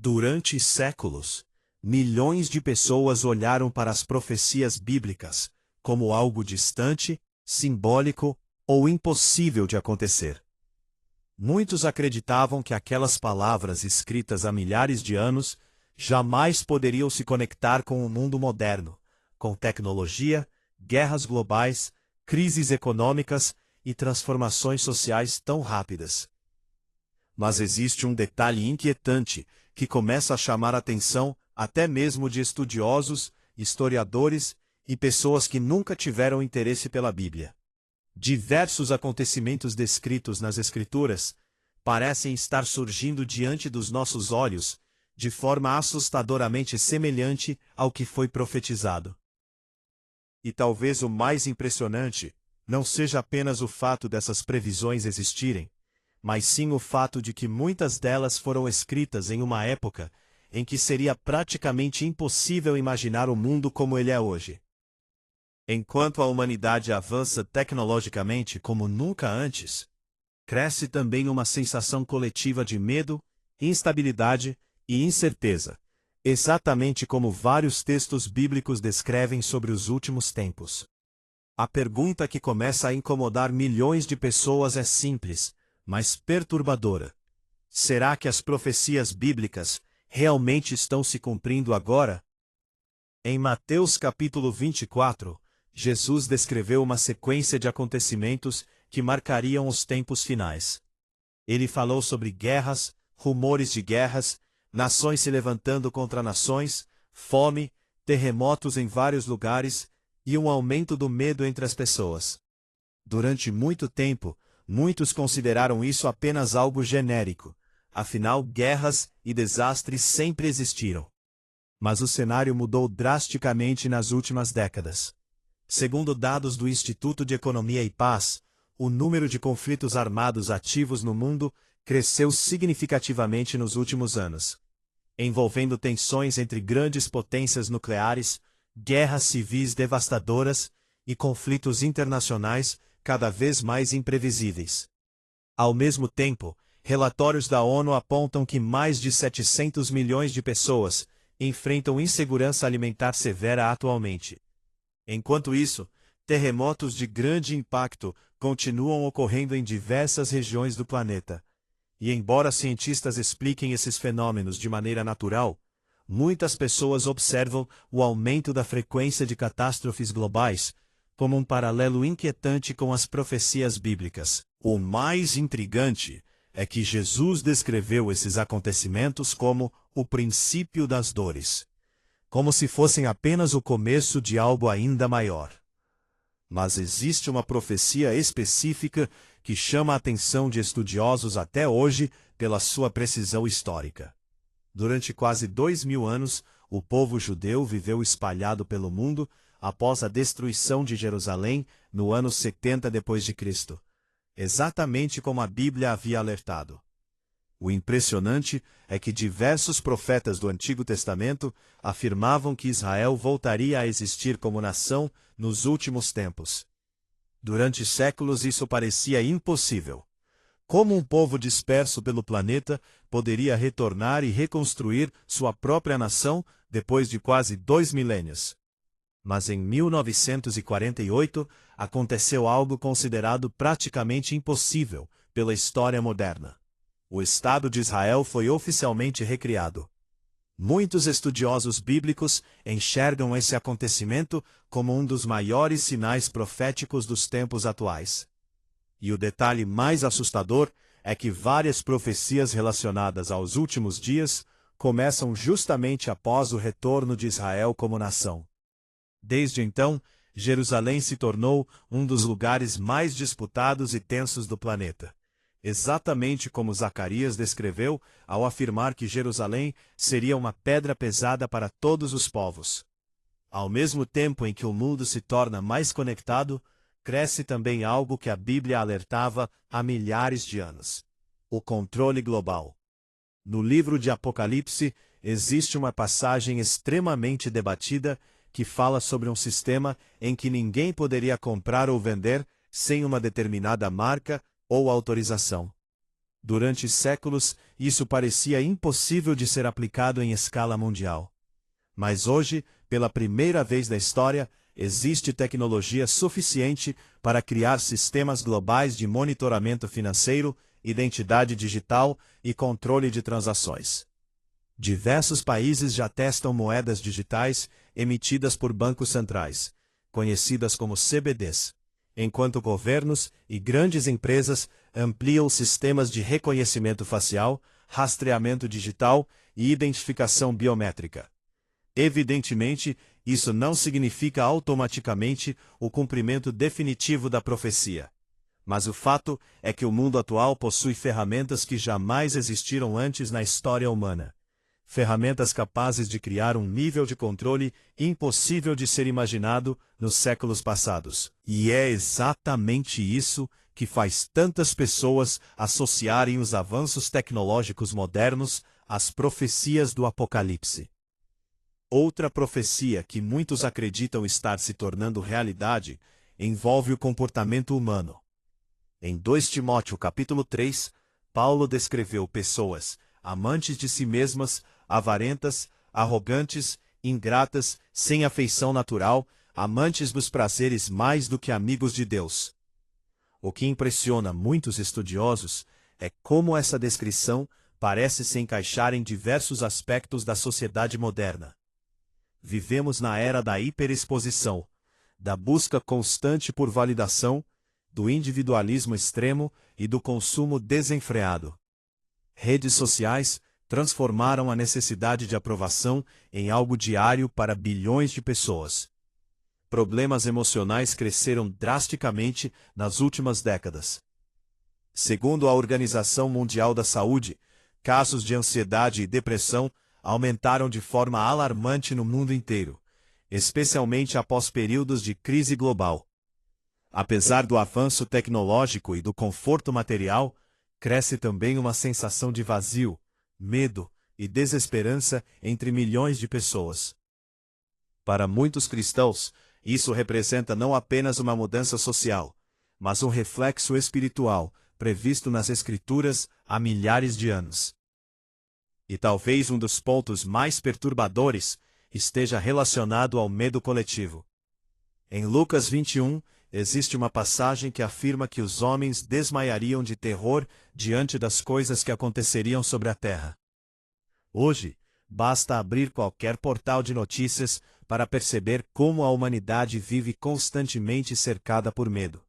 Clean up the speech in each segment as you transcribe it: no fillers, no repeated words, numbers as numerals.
Durante séculos, milhões de pessoas olharam para as profecias bíblicas como algo distante, simbólico ou impossível de acontecer. Muitos acreditavam que aquelas palavras escritas há milhares de anos jamais poderiam se conectar com o mundo moderno, com tecnologia, guerras globais, crises econômicas e transformações sociais tão rápidas. Mas existe um detalhe inquietante que começa a chamar a atenção até mesmo de estudiosos, historiadores e pessoas que nunca tiveram interesse pela Bíblia. Diversos acontecimentos descritos nas Escrituras parecem estar surgindo diante dos nossos olhos de forma assustadoramente semelhante ao que foi profetizado. E talvez o mais impressionante não seja apenas o fato dessas previsões existirem, mas sim o fato de que muitas delas foram escritas em uma época em que seria praticamente impossível imaginar o mundo como ele é hoje. Enquanto a humanidade avança tecnologicamente como nunca antes, cresce também uma sensação coletiva de medo, instabilidade e incerteza, exatamente como vários textos bíblicos descrevem sobre os últimos tempos. A pergunta que começa a incomodar milhões de pessoas é simples, mas perturbadora. Será que as profecias bíblicas realmente estão se cumprindo agora? Em Mateus capítulo 24, Jesus descreveu uma sequência de acontecimentos que marcariam os tempos finais. Ele falou sobre guerras, rumores de guerras, nações se levantando contra nações, fome, terremotos em vários lugares e um aumento do medo entre as pessoas. Durante muito tempo, muitos consideraram isso apenas algo genérico. Afinal, guerras e desastres sempre existiram. Mas o cenário mudou drasticamente nas últimas décadas. Segundo dados do Instituto de Economia e Paz, o número de conflitos armados ativos no mundo cresceu significativamente nos últimos anos, envolvendo tensões entre grandes potências nucleares, guerras civis devastadoras e conflitos internacionais cada vez mais imprevisíveis. Ao mesmo tempo, relatórios da ONU apontam que mais de 700 milhões de pessoas enfrentam insegurança alimentar severa atualmente. Enquanto isso, terremotos de grande impacto continuam ocorrendo em diversas regiões do planeta. E embora cientistas expliquem esses fenômenos de maneira natural, muitas pessoas observam o aumento da frequência de catástrofes globais como um paralelo inquietante com as profecias bíblicas. O mais intrigante é que Jesus descreveu esses acontecimentos como o princípio das dores, como se fossem apenas o começo de algo ainda maior. Mas existe uma profecia específica que chama a atenção de estudiosos até hoje pela sua precisão histórica. Durante quase 2000 anos, o povo judeu viveu espalhado pelo mundo após a destruição de Jerusalém no ano 70 d.C., exatamente como a Bíblia havia alertado. O impressionante é que diversos profetas do Antigo Testamento afirmavam que Israel voltaria a existir como nação nos últimos tempos. Durante séculos isso parecia impossível. Como um povo disperso pelo planeta poderia retornar e reconstruir sua própria nação depois de quase 2 milênios? Mas em 1948 aconteceu algo considerado praticamente impossível pela história moderna. O Estado de Israel foi oficialmente recriado. Muitos estudiosos bíblicos enxergam esse acontecimento como um dos maiores sinais proféticos dos tempos atuais. E o detalhe mais assustador é que várias profecias relacionadas aos últimos dias começam justamente após o retorno de Israel como nação. Desde então, Jerusalém se tornou um dos lugares mais disputados e tensos do planeta. Exatamente como Zacarias descreveu ao afirmar que Jerusalém seria uma pedra pesada para todos os povos. Ao mesmo tempo em que o mundo se torna mais conectado, cresce também algo que a Bíblia alertava há milhares de anos: o controle global. No livro de Apocalipse, existe uma passagem extremamente debatida que fala sobre um sistema em que ninguém poderia comprar ou vender sem uma determinada marca ou autorização. Durante séculos, isso parecia impossível de ser aplicado em escala mundial. Mas hoje, pela primeira vez na história, existe tecnologia suficiente para criar sistemas globais de monitoramento financeiro, identidade digital e controle de transações. Diversos países já testam moedas digitais emitidas por bancos centrais, conhecidas como CBDs, enquanto governos e grandes empresas ampliam sistemas de reconhecimento facial, rastreamento digital e identificação biométrica. Evidentemente, isso não significa automaticamente o cumprimento definitivo da profecia. Mas o fato é que o mundo atual possui ferramentas que jamais existiram antes na história humana. Ferramentas capazes de criar um nível de controle impossível de ser imaginado nos séculos passados. E é exatamente isso que faz tantas pessoas associarem os avanços tecnológicos modernos às profecias do Apocalipse. Outra profecia que muitos acreditam estar se tornando realidade envolve o comportamento humano. Em 2 Timóteo capítulo 3, Paulo descreveu pessoas amantes de si mesmas, avarentas, arrogantes, ingratas, sem afeição natural, amantes dos prazeres mais do que amigos de Deus. O que impressiona muitos estudiosos é como essa descrição parece se encaixar em diversos aspectos da sociedade moderna. Vivemos na era da hiperexposição, da busca constante por validação, do individualismo extremo e do consumo desenfreado. Redes sociais transformaram a necessidade de aprovação em algo diário para bilhões de pessoas. Problemas emocionais cresceram drasticamente nas últimas décadas. Segundo a Organização Mundial da Saúde, casos de ansiedade e depressão aumentaram de forma alarmante no mundo inteiro, especialmente após períodos de crise global. Apesar do avanço tecnológico e do conforto material, cresce também uma sensação de vazio, medo e desesperança entre milhões de pessoas. Para muitos cristãos, isso representa não apenas uma mudança social, mas um reflexo espiritual previsto nas Escrituras há milhares de anos. E talvez um dos pontos mais perturbadores esteja relacionado ao medo coletivo. Em Lucas 21, existe uma passagem que afirma que os homens desmaiariam de terror diante das coisas que aconteceriam sobre a terra. Hoje, basta abrir qualquer portal de notícias para perceber como a humanidade vive constantemente cercada por medo.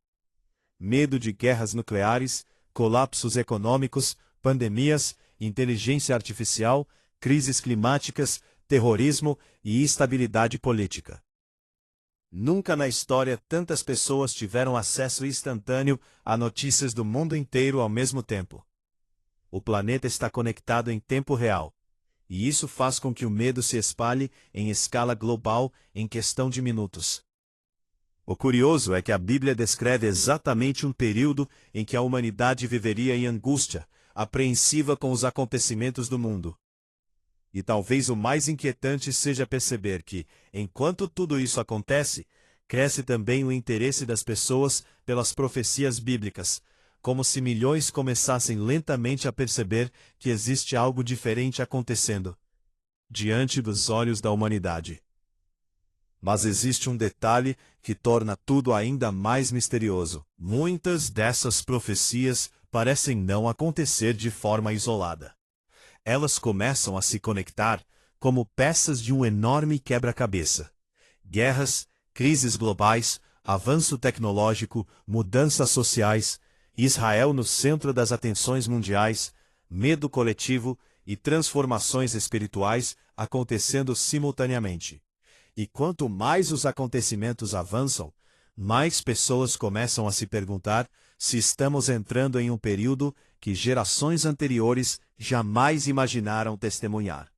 Medo de guerras nucleares, colapsos econômicos, pandemias, inteligência artificial, crises climáticas, terrorismo e instabilidade política. Nunca na história tantas pessoas tiveram acesso instantâneo a notícias do mundo inteiro ao mesmo tempo. O planeta está conectado em tempo real, e isso faz com que o medo se espalhe em escala global em questão de minutos. O curioso é que a Bíblia descreve exatamente um período em que a humanidade viveria em angústia, apreensiva com os acontecimentos do mundo. E talvez o mais inquietante seja perceber que, enquanto tudo isso acontece, cresce também o interesse das pessoas pelas profecias bíblicas, como se milhões começassem lentamente a perceber que existe algo diferente acontecendo diante dos olhos da humanidade. Mas existe um detalhe que torna tudo ainda mais misterioso. Muitas dessas profecias parecem não acontecer de forma isolada. Elas começam a se conectar como peças de um enorme quebra-cabeça. Guerras, crises globais, avanço tecnológico, mudanças sociais, Israel no centro das atenções mundiais, medo coletivo e transformações espirituais acontecendo simultaneamente. E quanto mais os acontecimentos avançam, mais pessoas começam a se perguntar se estamos entrando em um período que gerações anteriores jamais imaginaram testemunhar.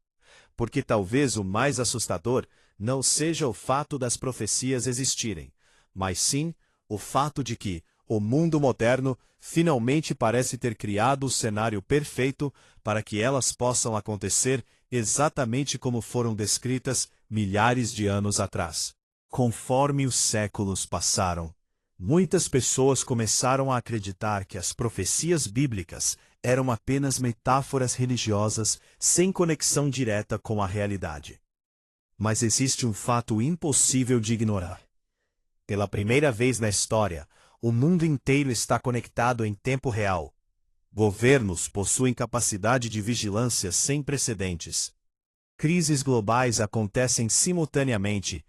Porque talvez o mais assustador não seja o fato das profecias existirem, mas sim o fato de que o mundo moderno finalmente parece ter criado o cenário perfeito para que elas possam acontecer exatamente como foram descritas milhares de anos atrás. Conforme os séculos passaram, muitas pessoas começaram a acreditar que as profecias bíblicas eram apenas metáforas religiosas sem conexão direta com a realidade. Mas existe um fato impossível de ignorar. Pela primeira vez na história, o mundo inteiro está conectado em tempo real. Governos possuem capacidade de vigilância sem precedentes. Crises globais acontecem simultaneamente,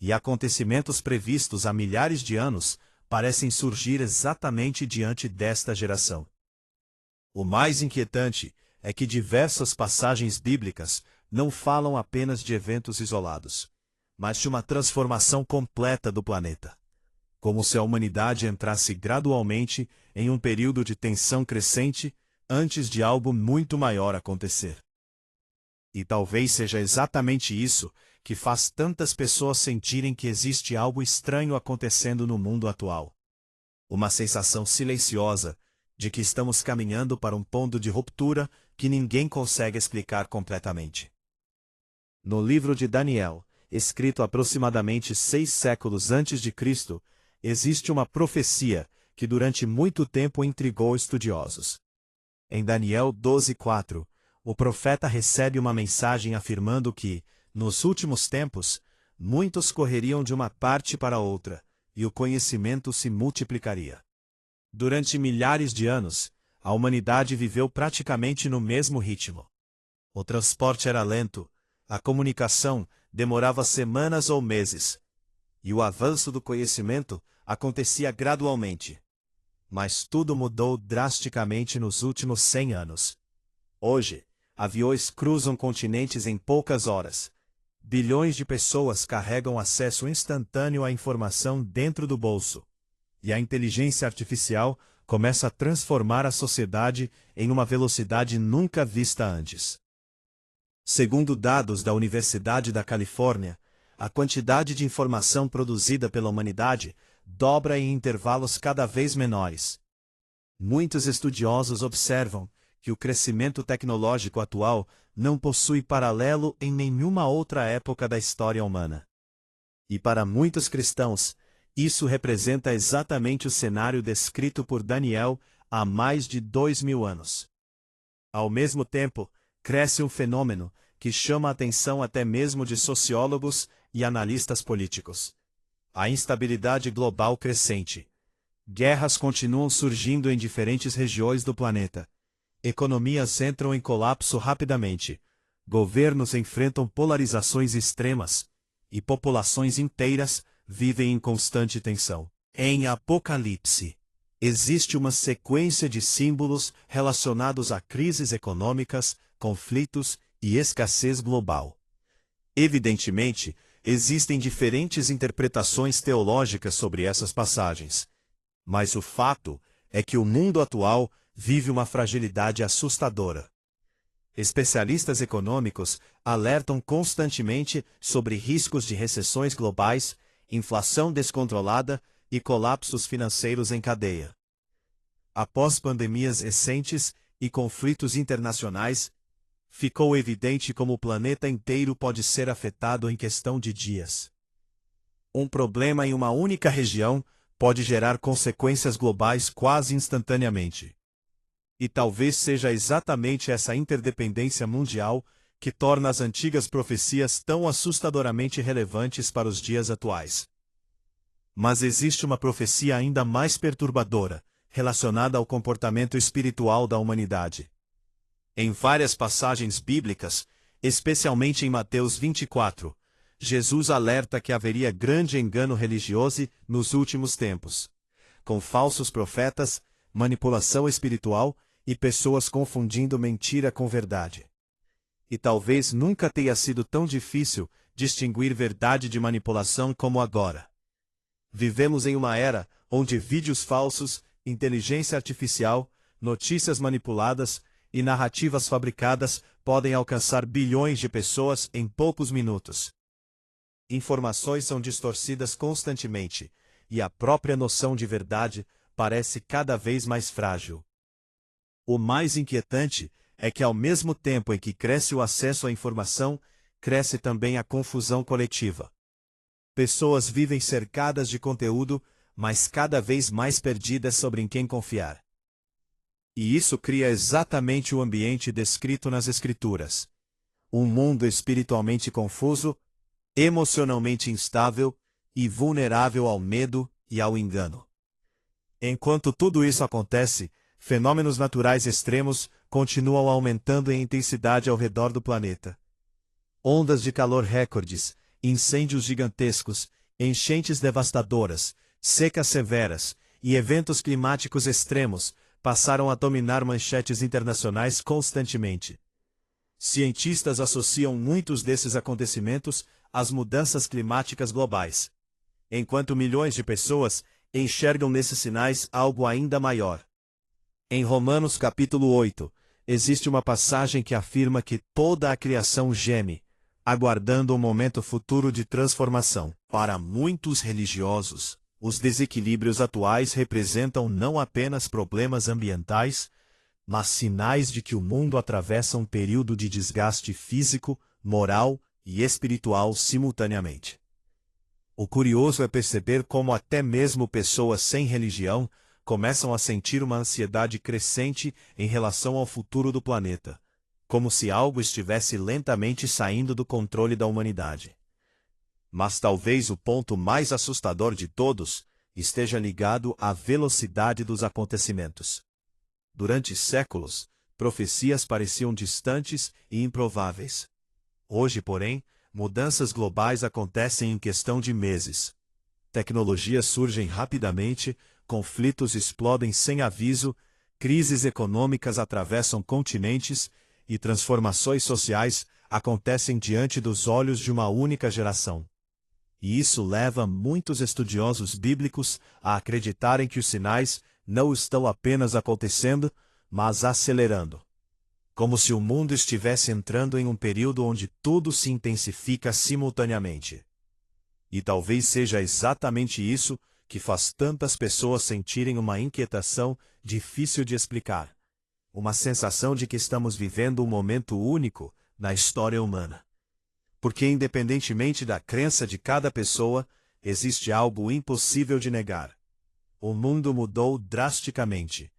e acontecimentos previstos há milhares de anos parecem surgir exatamente diante desta geração. O mais inquietante é que diversas passagens bíblicas não falam apenas de eventos isolados, mas de uma transformação completa do planeta. Como se a humanidade entrasse gradualmente em um período de tensão crescente antes de algo muito maior acontecer. E talvez seja exatamente isso que faz tantas pessoas sentirem que existe algo estranho acontecendo no mundo atual. Uma sensação silenciosa de que estamos caminhando para um ponto de ruptura que ninguém consegue explicar completamente. No livro de Daniel, escrito aproximadamente 6 séculos antes de Cristo, existe uma profecia que durante muito tempo intrigou estudiosos. Em Daniel 12:4, o profeta recebe uma mensagem afirmando que, nos últimos tempos, muitos correriam de uma parte para outra, e o conhecimento se multiplicaria. Durante milhares de anos, a humanidade viveu praticamente no mesmo ritmo. O transporte era lento, a comunicação demorava semanas ou meses, e o avanço do conhecimento acontecia gradualmente. Mas tudo mudou drasticamente nos últimos 100 anos. Hoje, aviões cruzam continentes em poucas horas. Bilhões de pessoas carregam acesso instantâneo à informação dentro do bolso. E a inteligência artificial começa a transformar a sociedade em uma velocidade nunca vista antes. Segundo dados da Universidade da Califórnia, a quantidade de informação produzida pela humanidade dobra em intervalos cada vez menores. Muitos estudiosos observam que o crescimento tecnológico atual não possui paralelo em nenhuma outra época da história humana. E para muitos cristãos, isso representa exatamente o cenário descrito por Daniel há mais de 2000 anos. Ao mesmo tempo, cresce um fenômeno que chama a atenção até mesmo de sociólogos e analistas políticos: a instabilidade global crescente. Guerras continuam surgindo em diferentes regiões do planeta. Economias entram em colapso rapidamente. Governos enfrentam polarizações extremas. E populações inteiras vivem em constante tensão. Em Apocalipse, existe uma sequência de símbolos relacionados a crises econômicas, conflitos e escassez global. Evidentemente, existem diferentes interpretações teológicas sobre essas passagens. Mas o fato é que o mundo atual vive uma fragilidade assustadora. Especialistas econômicos alertam constantemente sobre riscos de recessões globais, inflação descontrolada e colapsos financeiros em cadeia. Após pandemias recentes e conflitos internacionais, ficou evidente como o planeta inteiro pode ser afetado em questão de dias. Um problema em uma única região pode gerar consequências globais quase instantaneamente. E talvez seja exatamente essa interdependência mundial que torna as antigas profecias tão assustadoramente relevantes para os dias atuais. Mas existe uma profecia ainda mais perturbadora, relacionada ao comportamento espiritual da humanidade. Em várias passagens bíblicas, especialmente em Mateus 24, Jesus alerta que haveria grande engano religioso nos últimos tempos, com falsos profetas, manipulação espiritual e pessoas confundindo mentira com verdade. E talvez nunca tenha sido tão difícil distinguir verdade de manipulação como agora. Vivemos em uma era onde vídeos falsos, inteligência artificial, notícias manipuladas e narrativas fabricadas podem alcançar bilhões de pessoas em poucos minutos. Informações são distorcidas constantemente, e a própria noção de verdade parece cada vez mais frágil. O mais inquietante é que, ao mesmo tempo em que cresce o acesso à informação, cresce também a confusão coletiva. Pessoas vivem cercadas de conteúdo, mas cada vez mais perdidas sobre em quem confiar. E isso cria exatamente o ambiente descrito nas Escrituras. Um mundo espiritualmente confuso, emocionalmente instável e vulnerável ao medo e ao engano. Enquanto tudo isso acontece, fenômenos naturais extremos continuam aumentando em intensidade ao redor do planeta. Ondas de calor recordes, incêndios gigantescos, enchentes devastadoras, secas severas e eventos climáticos extremos passaram a dominar manchetes internacionais constantemente. Cientistas associam muitos desses acontecimentos às mudanças climáticas globais, enquanto milhões de pessoas enxergam nesses sinais algo ainda maior. Em Romanos capítulo 8, existe uma passagem que afirma que toda a criação geme, aguardando um momento futuro de transformação. Para muitos religiosos, os desequilíbrios atuais representam não apenas problemas ambientais, mas sinais de que o mundo atravessa um período de desgaste físico, moral e espiritual simultaneamente. O curioso é perceber como até mesmo pessoas sem religião começam a sentir uma ansiedade crescente em relação ao futuro do planeta, como se algo estivesse lentamente saindo do controle da humanidade. Mas talvez o ponto mais assustador de todos esteja ligado à velocidade dos acontecimentos. Durante séculos, profecias pareciam distantes e improváveis. Hoje, porém, mudanças globais acontecem em questão de meses. Tecnologias surgem rapidamente, conflitos explodem sem aviso, crises econômicas atravessam continentes e transformações sociais acontecem diante dos olhos de uma única geração. E isso leva muitos estudiosos bíblicos a acreditarem que os sinais não estão apenas acontecendo, mas acelerando. Como se o mundo estivesse entrando em um período onde tudo se intensifica simultaneamente. E talvez seja exatamente isso que faz tantas pessoas sentirem uma inquietação difícil de explicar. Uma sensação de que estamos vivendo um momento único na história humana. Porque independentemente da crença de cada pessoa, existe algo impossível de negar. O mundo mudou drasticamente.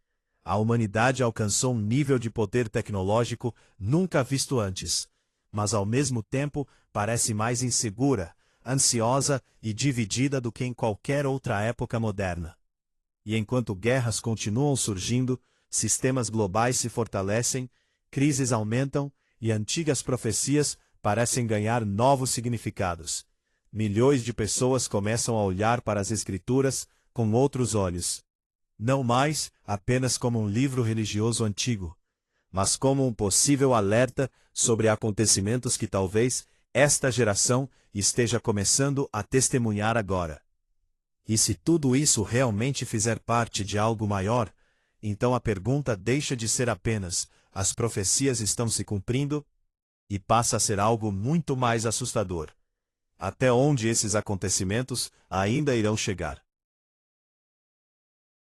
A humanidade alcançou um nível de poder tecnológico nunca visto antes, mas ao mesmo tempo parece mais insegura, ansiosa e dividida do que em qualquer outra época moderna. E enquanto guerras continuam surgindo, sistemas globais se fortalecem, crises aumentam e antigas profecias parecem ganhar novos significados. Milhões de pessoas começam a olhar para as Escrituras com outros olhos. Não mais apenas como um livro religioso antigo, mas como um possível alerta sobre acontecimentos que talvez esta geração esteja começando a testemunhar agora. E se tudo isso realmente fizer parte de algo maior, então a pergunta deixa de ser apenas: as profecias estão se cumprindo? E passa a ser algo muito mais assustador. Até onde esses acontecimentos ainda irão chegar?